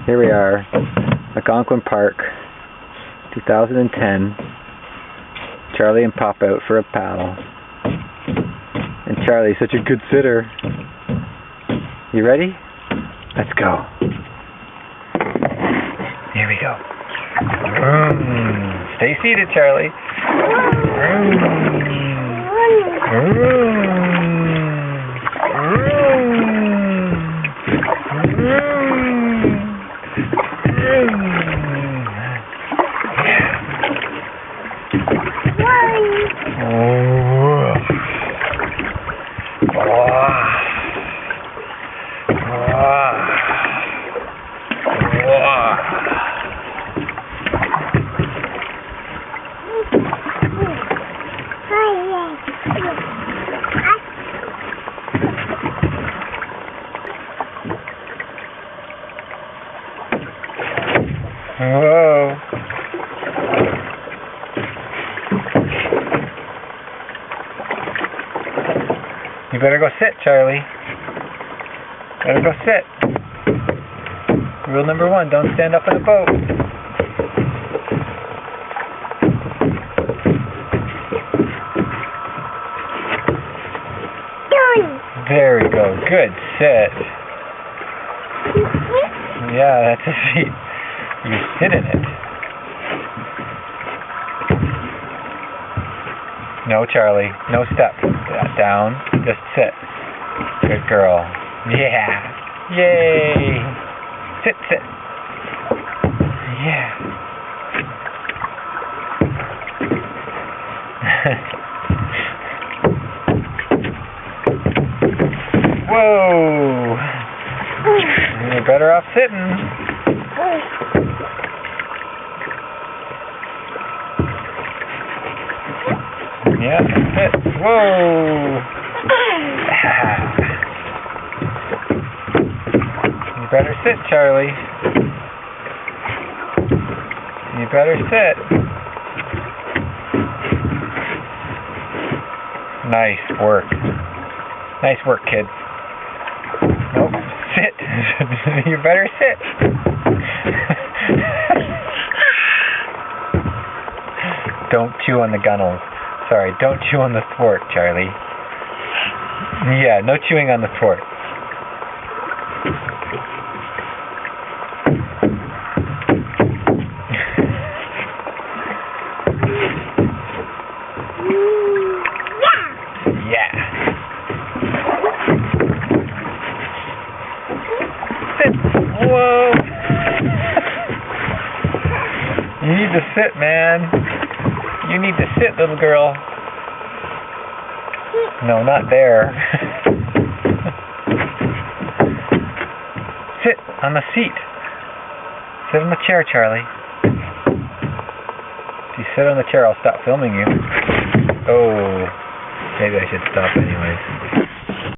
Here we are, Algonquin Park, 2010. Charlie and Pop out for a paddle. And Charlie's such a good sitter. You ready? Let's go. Here we go. Stay seated, Charlie. Whoa. You better go sit, Charlie. Better go sit. Rule number 1, don't stand up in a boat. There we go. Good. Sit. Yeah, that's a seat. You sit in it. No, Charlie. No step. Down. Just sit. Good girl. Yeah. Yay. Sit, sit. Yeah. Whoa. You're better off sitting. Yeah, sit. Whoa! You better sit, Charlie. You better sit. Nice work. Nice work, kid. Nope. Sit. You better sit. Don't chew on the gunnels. Sorry, don't chew on the thwart, Charlie. Yeah, no chewing on the thwart. Yeah. Sit. Whoa. You need to sit, man. You need to sit, little girl. No, not there. Sit on the seat. Sit on the chair, Charlie. If you sit on the chair, I'll stop filming you. Oh, maybe I should stop anyways.